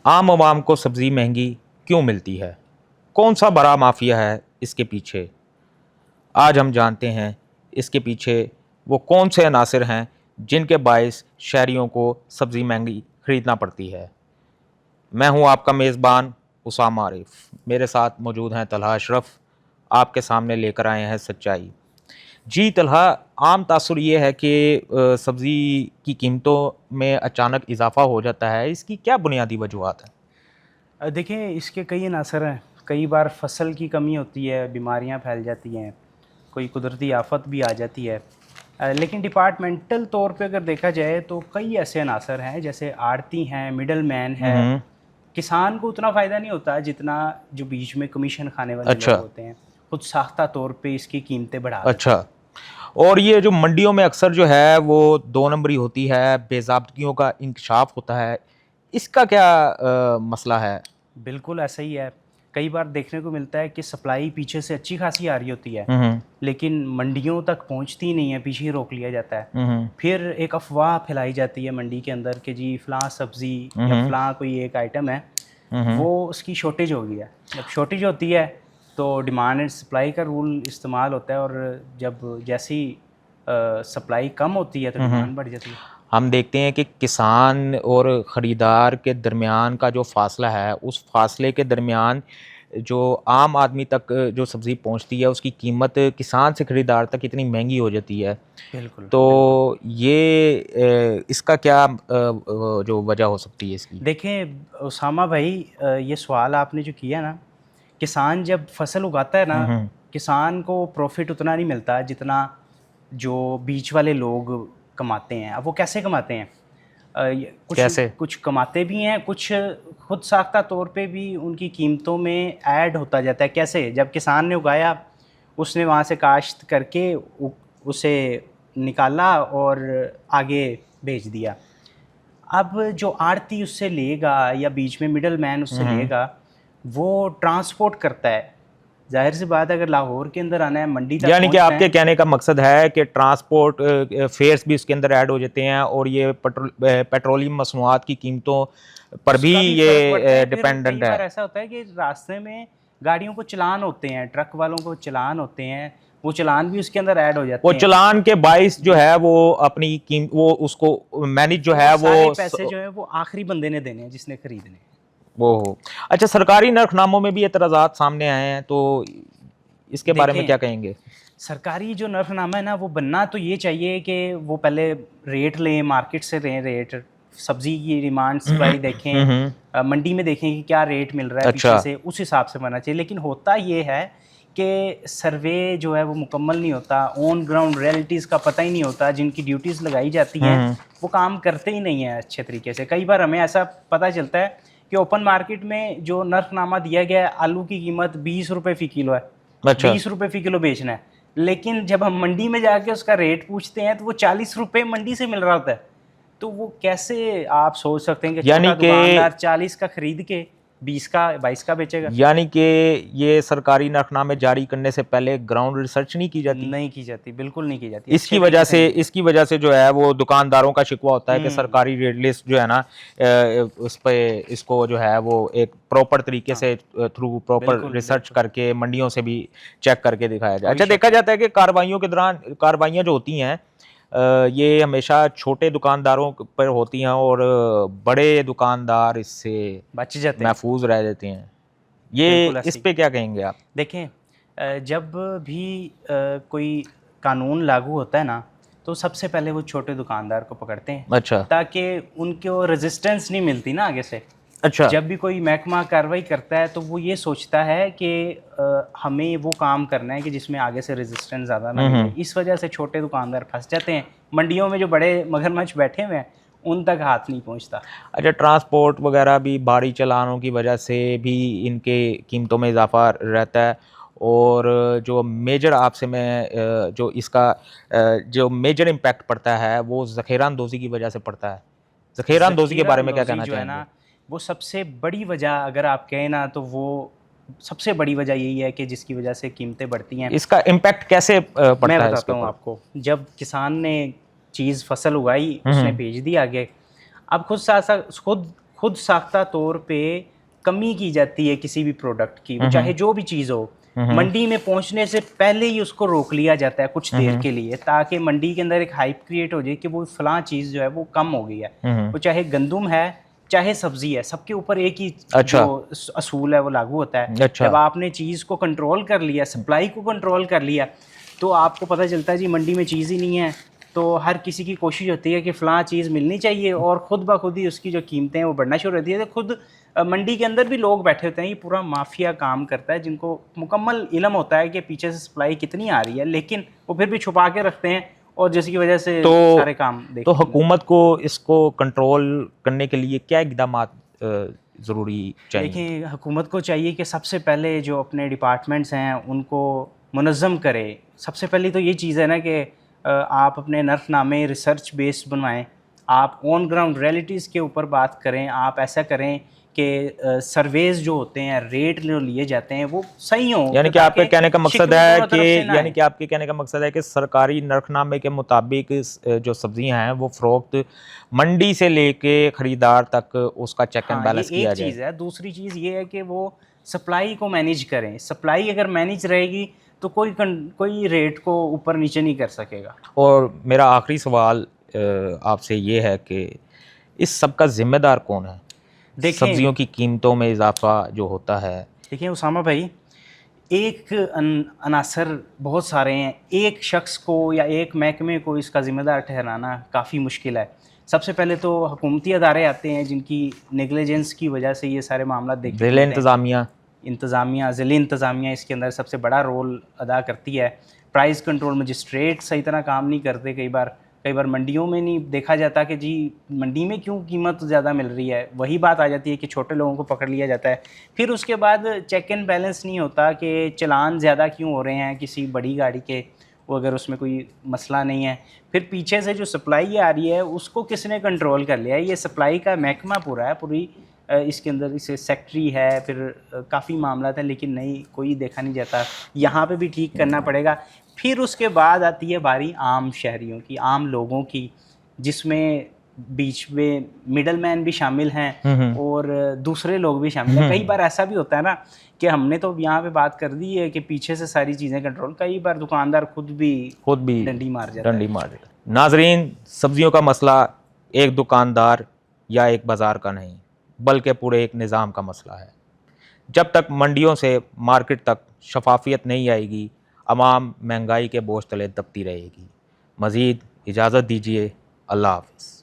आम आवाम को सब्ज़ी महंगी क्यों मिलती है? कौन सा बड़ा माफिया है इसके पीछे? आज हम जानते हैं इसके पीछे वो कौन से अनासर हैं जिनके बायस शहरियों को सब्ज़ी महंगी खरीदना पड़ती है। मैं हूं आपका मेज़बान उसामा आरिफ। मेरे साथ मौजूद हैं तलहा अशरफ। आपके सामने लेकर आए हैं सच्चाई। जी तलहा, आम तासुर ये है कि सब्ज़ी की कीमतों में अचानक इजाफा हो जाता है। इसकी क्या बुनियादी वजूहात हैं? देखिए, इसके कई अनासर हैं। कई बार फसल की कमी होती है, बीमारियां फैल जाती हैं, कोई कुदरती आफत भी आ जाती है। लेकिन डिपार्टमेंटल तौर पे अगर देखा जाए तो कई ऐसे अनासर हैं, जैसे आड़ती हैं, मिडल मैन है। हम्म। किसान को उतना फ़ायदा नहीं होता जितना जो बीच में कमीशन खाने वाले अच्छा। लोग होते हैं, खुद साख्ता तौर पे इसकी कीमतें बढ़ा देते अच्छा। हैं। और ये जो मंडियों में अक्सर जो है वो दो नंबरी होती है, बेज़ाब्तगियों का इंकशाफ होता है। इसका क्या मसला है? बिल्कुल ऐसा ही है। कई बार देखने को मिलता है कि सप्लाई पीछे से अच्छी खासी आ रही होती है, हम्म। लेकिन मंडियों तक पहुंचती ही नहीं है, पीछे ही रोक लिया जाता है। हम्म। फिर एक अफ़वाह फैलाई जाती है मंडी के अंदर कि जी फ़लाँ सब्ज़ी या हम्म। फ़लाँ कोई एक आइटम है, हम्म। वो उसकी शॉर्टेज हो गई है। जब शॉर्टेज होती है तो डिमांड एंड सप्लाई का रूल इस्तेमाल होता है, और जब जैसी सप्लाई कम होती है तो हम्म। डिमांड बढ़ जाती है। हम देखते हैं कि किसान और ख़रीदार के दरमियान का जो फ़ासला है, उस फासले के दरमियान जो आम आदमी तक जो सब्ज़ी पहुंचती है उसकी कीमत किसान से ख़रीदार तक इतनी महंगी हो जाती है। बिल्कुल, बिल्कुल। तो ये इसका क्या जो वजह हो सकती है इसकी? देखें उसामा भाई, ये सवाल आपने जो किया ना, किसान जब फसल उगाता है ना, हम्म। किसान को प्रॉफिट उतना नहीं मिलता जितना जो बीच वाले लोग कमाते हैं। अब वो कैसे कमाते हैं? कुछ कैसे? कुछ कमाते भी हैं, कुछ खुद साख्ता तौर पे भी उनकी कीमतों में ऐड होता जाता है। कैसे? जब किसान ने उगाया, उसने वहाँ से काश्त करके उसे निकाला और आगे बेच दिया। अब जो आड़ती उससे लेगा या बीच में मिडल मैन उससे हम्म। लेगा, वो ट्रांसपोर्ट करता है। ज़ाहिर सी बात है, अगर लाहौर के अंदर आना है, मंडी तक यानी कि पहुँचना आपके है। कहने का मकसद है कि ट्रांसपोर्ट फेयर्स भी इसके अंदर ऐड हो जाते हैं और ये पेट्रोलियम मसनूआत की कीमतों पर भी उसका भी फ़र्क पड़ता ये है। फिर कई डिपेंडेंट है। बार ऐसा होता है कि रास्ते में गाड़ियों को चालान होते हैं, ट्रक वालों को चालान होते हैं, वो चालान भी उसके अंदर ऐड हो वो जाते हैं। चालान के बाइस जो जी, है वो अपनी कीम वो उसको मैनेज जो वो है सारे पैसे जो हैं वो आखिरी बंदे ने देने हैं जिसने खरीदने हैं। वो हो। अच्छा, सरकारी नरखनामों में भी एतराज़ात सामने आए हैं, तो इसके बारे में देखें, क्या कहेंगे? सरकारी जो नरफ़नामा है ना, वो बनना तो ये चाहिए कि वो पहले रेट लें, मार्केट से लें रेट। सब्ज़ी की डिमांड सप्लाई देखें, हम्म। मंडी में देखें कि क्या रेट मिल रहा है अच्छा। पीछे से, उस हिसाब से बनना चाहिए। लेकिन होता ये है कि सर्वे जो है वो मुकम्मल नहीं होता, ऑन ग्राउंड रियलिटीज़ का पता ही नहीं होता, जिनकी ड्यूटीज़ लगाई जाती हैं हम्म। वो काम करते ही नहीं हैं अच्छे तरीके से। कई बार हमें ऐसा पता चलता है कि ओपन मार्केट में जो नरफ़नामा दिया गया है, आलू की कीमत 20 रुपये फ़ी किलो है, अच्छा। 20 रुपये फ़ी किलो बेचना है। लेकिन जब हम मंडी में जाके उसका रेट पूछते हैं तो वो 40 रुपये मंडी से मिल रहा होता है। तो वो कैसे आप सोच सकते हैं कि यानी छोटा कि दुकानदार 40 का खरीद के 20 का 22 का बेचेगा? यानी कि ये सरकारी नरखनामे जारी करने से पहले ग्राउंड रिसर्च नहीं की जाती। नहीं की जाती, बिल्कुल नहीं की जाती, अच्छे तरीके से नहीं की इसकी जाती। वजह से जो है वो दुकानदारों का शिकवा होता है कि हुँ, सरकारी रेट लिस्ट जो है ना, उस पे इसको जो है वो एक प्रॉपर तरीके हाँ, से थ्रू प्रॉपर बिल्कुल, रिसर्च बिल्कुल, करके मंडियों से भी चेक करके दिखाया जाए। कोई अच्छा, शक देखा नहीं। जाता है कि कार्रवाइयों के दौरान कार्रवाइयाँ जो होती हैं ये हमेशा छोटे दुकानदारों पर होती हैं और बड़े दुकानदार इससे बच जाते हैं, महफूज रह जाते हैं। ये बिल्कुल इस ऐसे ही। पे क्या कहेंगे आप? देखें, जब भी कोई कानून लागू होता है ना, तो सबसे पहले वो छोटे दुकानदार को पकड़ते हैं, अच्छा। ताकि उनको रेजिस्टेंस नहीं मिलती ना आगे से। अच्छा। जब भी कोई महकमा कार्रवाई करता है तो वो ये सोचता है कि हमें वो काम करना है कि जिसमें आगे से रेजिस्टेंस ज़्यादा ना मिले। हम्म। इस वजह से छोटे दुकानदार फंस जाते हैं। मंडियों में जो बड़े मगरमच्छ बैठे हुए हैं, उन तक हाथ नहीं पहुंचता। अच्छा, ट्रांसपोर्ट वगैरह भी भारी चालानों की वजह से भी इनके कीमतों में इजाफा रहता है। और जो मेजर आपसे मैं जो इसका जो मेजर इम्पैक्ट पड़ता है वो ज़ख़ीरा अंदोज़ी की वजह से पड़ता है। ज़ख़ीरा अंदोज़ी के ज़ख़ीरा बारे में क्या अंदोज़ी कहना जो है चाहेंगे? ना, वो सबसे बड़ी वजह अगर आप कहें ना, तो वो सबसे बड़ी वजह यही है कि जिसकी वजह से कीमतें बढ़ती हैं। इसका इम्पैक्ट कैसे मैं पड़ता है इसके बताता हूँ ऊपर? आपको। जब किसान ने चीज़ फसल उगाई, हुँ, उसने हुँ। बेच दी आगे। अब खुद साथ साथ खुद साख्ता तौर पे कमी की जाती है किसी भी प्रोडक्ट की, वो चाहे जो भी चीज़ हो, मंडी में पहुंचने से पहले ही उसको रोक लिया जाता है कुछ देर के लिए, ताकि मंडी के अंदर एक हाइप क्रिएट हो जाए कि वो फलां चीज़ जो है वो कम हो गई है। वो चाहे गंदम है चाहे सब्जी है, सबके ऊपर एक ही अच्छा। जो असूल है वो लागू होता है। अच्छा। जब आपने चीज़ को कंट्रोल कर लिया, सप्लाई को कंट्रोल कर लिया, तो आपको पता चलता है जी मंडी में चीज़ ही नहीं है, तो हर किसी की कोशिश होती है कि फ़लाँ चीज़ मिलनी चाहिए, और ख़ुद ब खुद ही उसकी जो कीमतें हैं वो बढ़ना शुरू होती है। तो खुद मंडी के अंदर भी लोग बैठे होते हैं, ये पूरा माफिया काम करता है, जिनको मुकम्मल इल्म होता है कि पीछे से सप्लाई कितनी आ रही है, लेकिन वो फिर भी छुपा के रखते हैं, और जिसकी वजह से सारे काम तो हुकूमत को इसको कंट्रोल करने के लिए क्या इक़दामात ज़रूरी चाहिए? देखिए, हुकूमत को चाहिए कि सबसे पहले जो अपने डिपार्टमेंट्स हैं उनको मुनज़्ज़म करे। सबसे पहले तो ये चीज़ है ना कि आप अपने नर्फनामे रिसर्च बेस्ड बनवाएं, आप ऑन ग्राउंड रियलिटीज़ के ऊपर बात करें, आप ऐसा करें कि सर्वेज जो होते हैं, रेट जो लिए जाते हैं वो सही हों। यानी कि आपके कहने का मकसद है कि आपके कहने का मकसद है कि सरकारी नरखनामे के मुताबिक जो सब्जियां हैं वो फ़रोख्त मंडी से लेके ख़रीदार तक उसका चेक एंड बैलेंस किया जाए। एक चीज़ है। दूसरी चीज़ ये है कि वो सप्लाई को मैनेज करें। सप्लाई अगर मैनेज रहेगी तो कोई रेट को ऊपर नीचे नहीं कर सकेगा। और मेरा आखिरी सवाल आपसे ये है कि इस सब का ज़िम्मेदार कौन है? सब्जियों की कीमतों में इजाफा जो होता है। देखिए उसामा भाई, एक अनासर बहुत सारे हैं, एक शख्स को या एक महकमे को इसका ज़िम्मेदार ठहराना काफ़ी मुश्किल है। सबसे पहले तो हुकूमती अदारे आते हैं जिनकी नेगलिजेंस की वजह से ये सारे मामला देखते हैं। ज़िले इंतज़ामिया इसके अंदर सबसे बड़ा रोल अदा करती है। प्राइस कंट्रोल मजिस्ट्रेट सही तरह काम नहीं करते। कई बार मंडियों में नहीं देखा जाता कि जी मंडी में क्यों कीमत ज़्यादा मिल रही है, वही बात आ जाती है कि छोटे लोगों को पकड़ लिया जाता है। फिर उसके बाद चेक एंड बैलेंस नहीं होता कि चलान ज़्यादा क्यों हो रहे हैं किसी बड़ी गाड़ी के, वो अगर उसमें कोई मसला नहीं है। फिर पीछे से जो सप्लाई आ रही है उसको किसने कंट्रोल कर लिया है, ये सप्लाई का महकमा पूरा है, पूरी इसके अंदर इसे सेक्रेटरी है, फिर काफ़ी मामला है, लेकिन नहीं कोई देखा नहीं जाता। यहाँ पे भी ठीक करना पड़ेगा। फिर उसके बाद आती है बारी आम शहरियों की, आम लोगों की, जिसमें बीच में मिडल मैन भी शामिल हैं और दूसरे लोग भी शामिल हैं। कई बार ऐसा भी होता है ना कि हमने तो यहाँ पे बात कर दी है कि पीछे से सारी चीज़ें कंट्रोल, कई बार दुकानदार खुद भी डंडी मार जाता है। नाजरीन, सब्जियों का मसला एक दुकानदार या एक बाज़ार का नहीं बल्कि पूरे एक निज़ाम का मसला है। जब तक मंडियों से मार्केट तक शफाफियत नहीं आएगी, अवाम महंगाई के बोझ तले दबती रहेगी। मज़ीद इजाज़त दीजिए। अल्लाह हाफ़िज़।